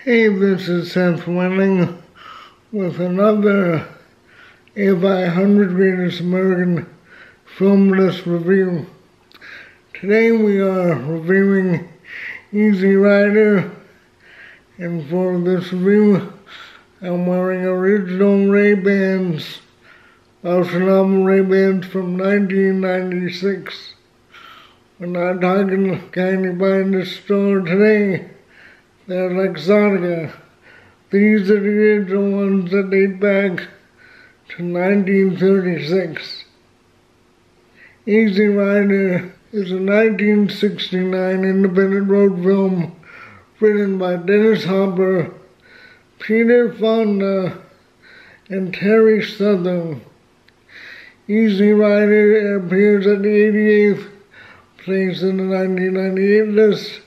Hey, this is Seth Wenning with another AFI 100 Greatest American Film List review. Today we are reviewing Easy Rider, and for this review I'm wearing original Ray-Bans, Ocean Ray-Bans from 1996. We're not talking kind you buy in the store today. They're like Exotica. These are the original ones that date back to 1936. Easy Rider is a 1969 independent road film written by Dennis Hopper, Peter Fonda, and Terry Southern. Easy Rider appears at the 88th place in the 1998 list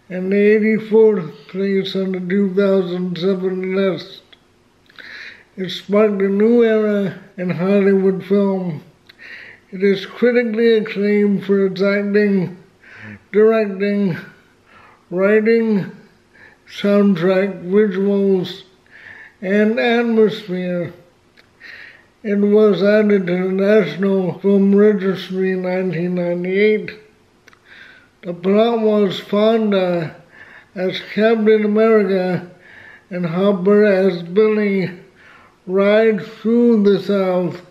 and the 84th place on the 2007 list. It sparked a new era in Hollywood film. It is critically acclaimed for its acting, directing, writing, soundtrack, visuals, and atmosphere. It was added to the National Film Registry in 1998. The plot was Fonda as Captain America and Hopper as Billy ride through the South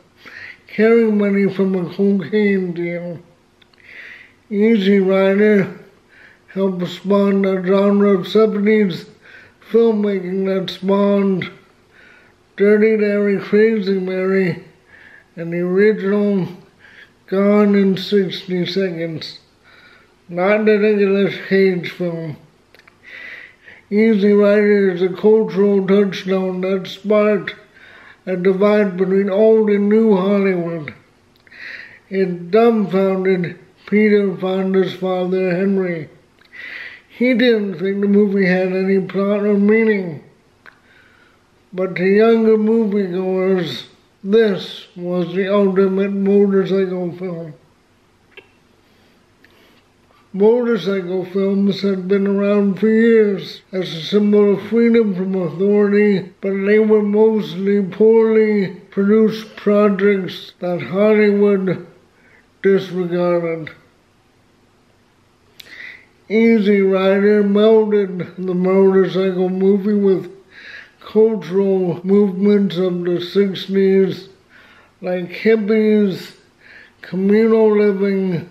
carrying money from a cocaine deal. Easy Rider helped spawn the genre of 70s filmmaking that spawned Dirty Larry, Crazy Mary, and the original Gone in 60 Seconds. Not the Nicolas Cage film. Easy Rider is a cultural touchstone that sparked a divide between old and new Hollywood. It dumbfounded Peter Fonda's father, Henry. He didn't think the movie had any plot or meaning. But to younger moviegoers, this was the ultimate motorcycle film. Motorcycle films had been around for years as a symbol of freedom from authority, but they were mostly poorly produced projects that Hollywood disregarded. Easy Rider melded the motorcycle movie with cultural movements of the 60s like hippies, communal living,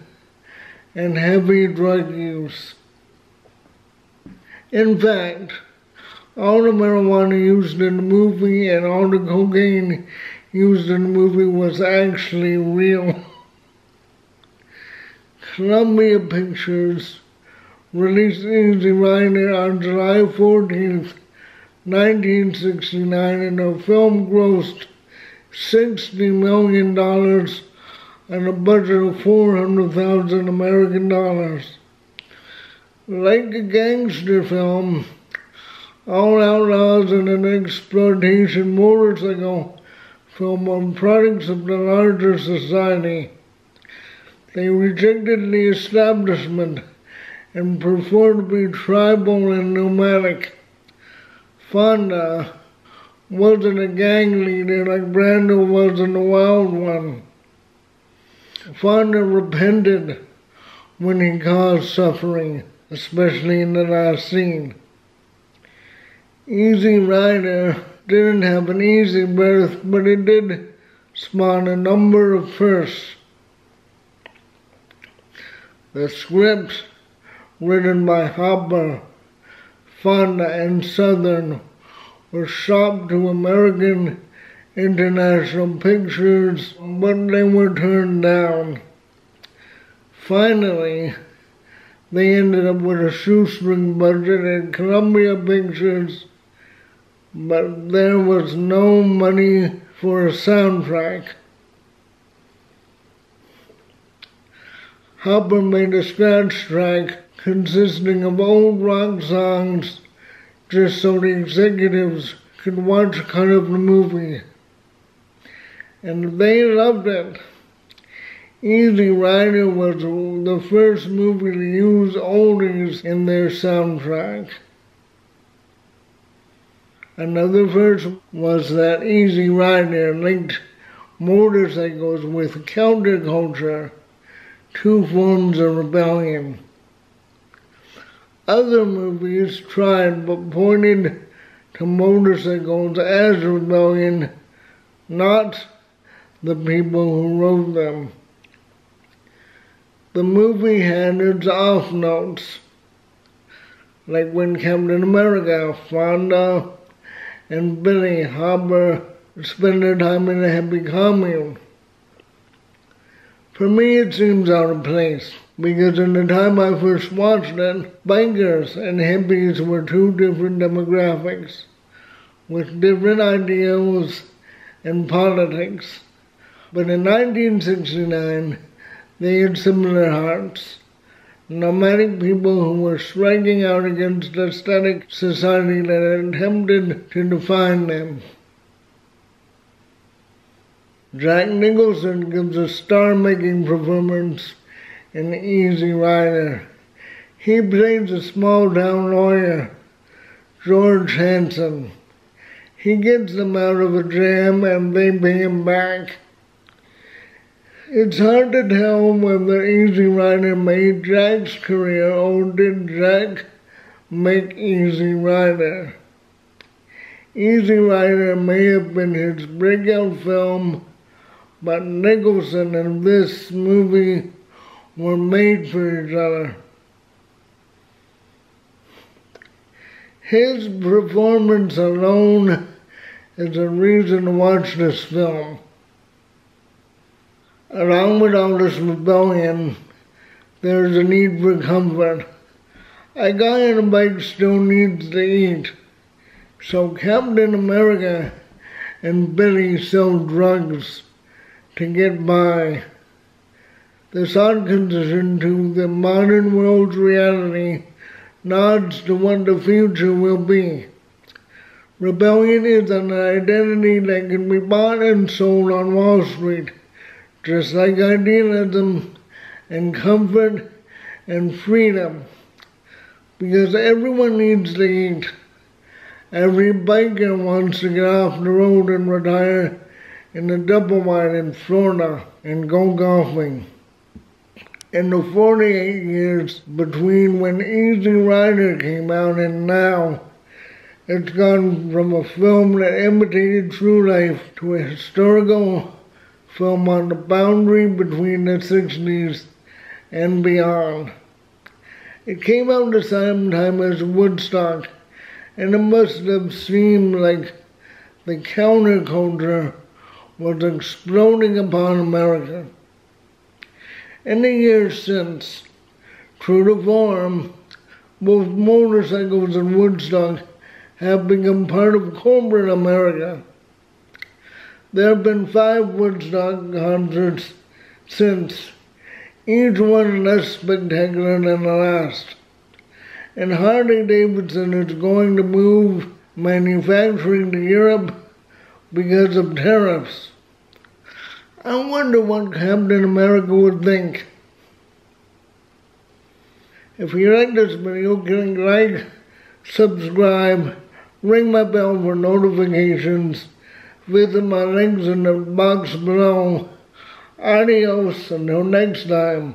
and heavy drug use. In fact, all the marijuana used in the movie and all the cocaine used in the movie was actually real. Columbia Pictures released Easy Rider on July 14th, 1969, and the film grossed $60 million and a budget of $400,000 American dollars. Like a gangster film, All Outlaws and an exploitation motorcycle film are products of the larger society. They rejected the establishment and preferred to be tribal and nomadic. Fonda wasn't a gang leader like Brando was in The Wild One. Fonda repented when he caused suffering, especially in the last scene. Easy Rider didn't have an easy birth, but it did spawn a number of firsts. The script, written by Hopper, Fonda, and Southern, was shopped to American International Pictures, but they were turned down. Finally, they ended up with a shoestring budget at Columbia Pictures, but there was no money for a soundtrack. Hopper made a scratch track consisting of old rock songs just so the executives could watch a cut of the movie. And they loved it. Easy Rider was the first movie to use oldies in their soundtrack. Another first was that Easy Rider linked motorcycles with counterculture, two forms of rebellion. Other movies tried but pointed to motorcycles as rebellion, not the people who rode them. The movie had its off notes, like when Captain America, Fonda, and Billy Hopper spend their time in a hippie commune. For me, it seems out of place, because in the time I first watched it, bikers and hippies were two different demographics, with different ideals and politics. But in 1969, they had similar hearts. Nomadic people who were striking out against the static society that attempted to define them. Jack Nicholson gives a star-making performance in Easy Rider. He plays a small-town lawyer, George Hanson. He gets them out of a jam and they pay him back. It's hard to tell whether Easy Rider made Jack's career or did Jack make Easy Rider. Easy Rider may have been his breakout film, but Nicholson and this movie were made for each other. His performance alone is a reason to watch this film. Along with all this rebellion, there's a need for comfort. A guy on a bike still needs to eat, so Captain America and Billy sell drugs to get by. This odd condition to the modern world's reality nods to what the future will be. Rebellion is an identity that can be bought and sold on Wall Street, just like idealism and comfort and freedom, because everyone needs to eat. Every biker wants to get off the road and retire in a double wide in Florida and go golfing. In the 48 years between when Easy Rider came out and now, it's gone from a film that imitated true life to a historical film on the boundary between the 60s and beyond. It came out the same time as Woodstock, and it must have seemed like the counterculture was exploding upon America. In the years since, true to form, both motorcycles and Woodstock have become part of corporate America. There have been 5 Woodstock concerts since, each one less spectacular than the last. And Harley-Davidson is going to move manufacturing to Europe because of tariffs. I wonder what Captain America would think. If you like this video, click like, subscribe, ring my bell for notifications, visit my links in the box below. Adios until next time.